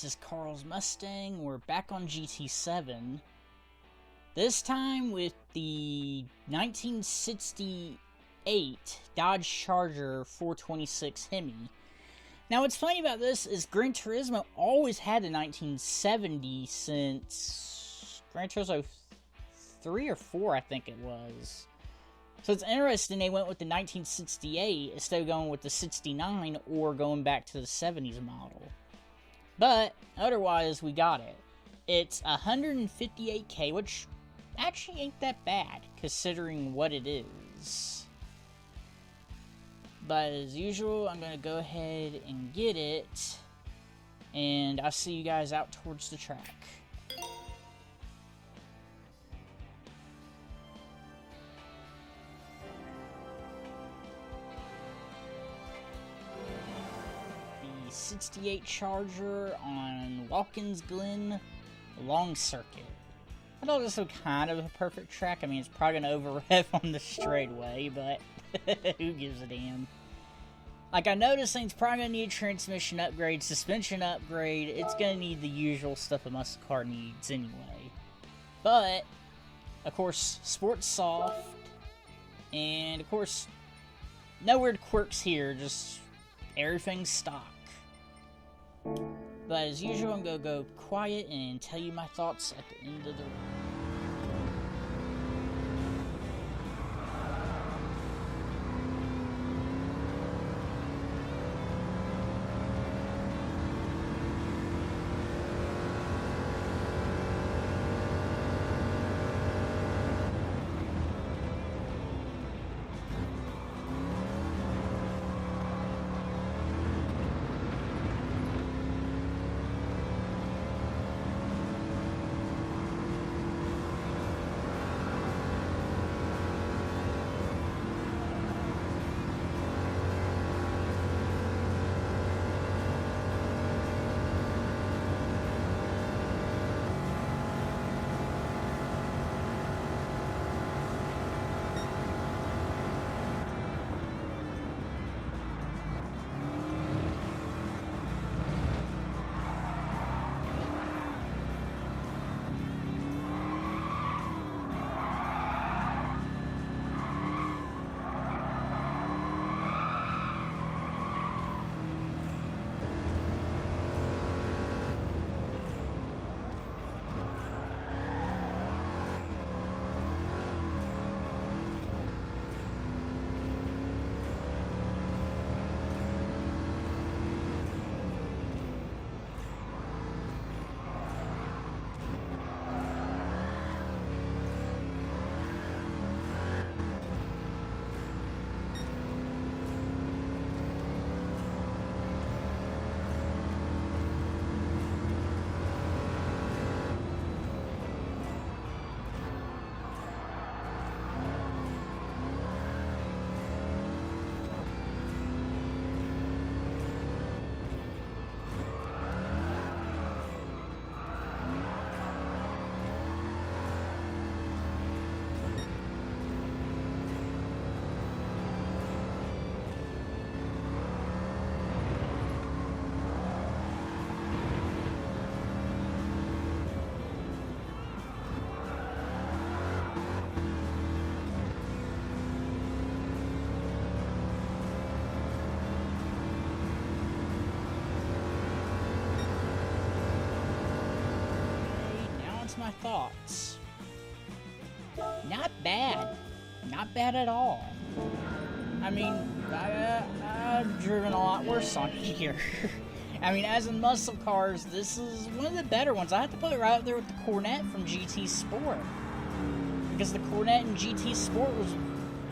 This is Carl's Mustang. We're back on GT7. This time with the 1968 Dodge Charger 426 Hemi. Now what's funny about this is Gran Turismo always had a 1970 since Gran Turismo 3 or 4 I think it was. So it's interesting they went with the 1968 instead of going with the 69 or going back to the 70s model. But, otherwise, we got it. It's 158K, which actually ain't that bad, considering what it is. But, as usual, I'm going to go ahead and get it. And I'll see you guys out towards the track. The 68 Charger on Watkins Glen Long Circuit. I thought this was kind of a perfect track. I mean, it's probably going to over-rev on the straightaway, but who gives a damn? Like, I know this thing's probably going to need a transmission upgrade, suspension upgrade. It's going to need the usual stuff a muscle car needs anyway. But, of course, sports soft. And, of course, no weird quirks here. Just everything's stock. But as usual, I'm going to go quiet and tell you my thoughts at the end of the my thoughts. Not bad. Not bad at all. I mean, I've driven a lot worse on here. I mean, as in muscle cars, this is one of the better ones. I have to put it right up there with the Corvette from GT Sport. Because the Corvette in GT Sport was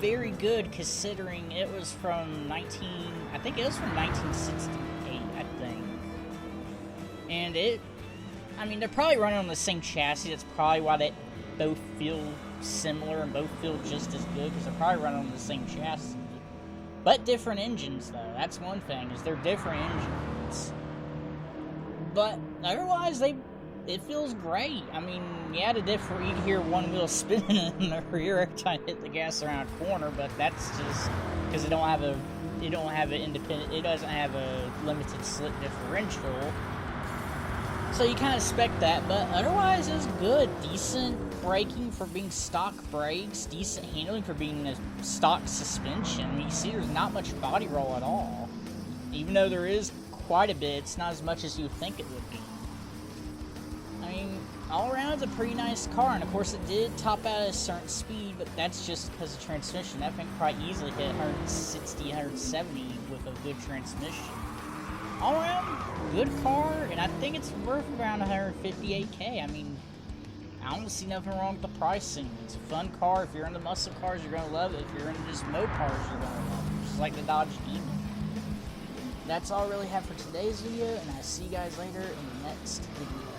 very good considering it was from 1968, I think. And I mean, they're probably running on the same chassis. That's probably why they both feel similar and both feel just as good, because they're probably running on the same chassis. But different engines, though. That's one thing, is they're different engines. But otherwise, it feels great. I mean, yeah, you can hear one wheel spinning in the rear every time I hit the gas around a corner, but that's just because it doesn't have a limited slip differential. So you kind of expect that, but otherwise it was good. Decent braking for being stock brakes, decent handling for being a stock suspension. I mean, you see there's not much body roll at all. Even though there is quite a bit, it's not as much as you would think it would be. I mean, all around it's a pretty nice car, and of course it did top out at a certain speed, but that's just because of transmission. That thing probably easily hit 160, 170 with a good transmission. All around, good car, and I think it's worth around 158K. I mean, I don't see nothing wrong with the pricing. It's a fun car. If you're into muscle cars, you're going to love it. If you're into just mo cars, you're going to love it. Just like the Dodge Demon. That's all I really have for today's video, and I'll see you guys later in the next video.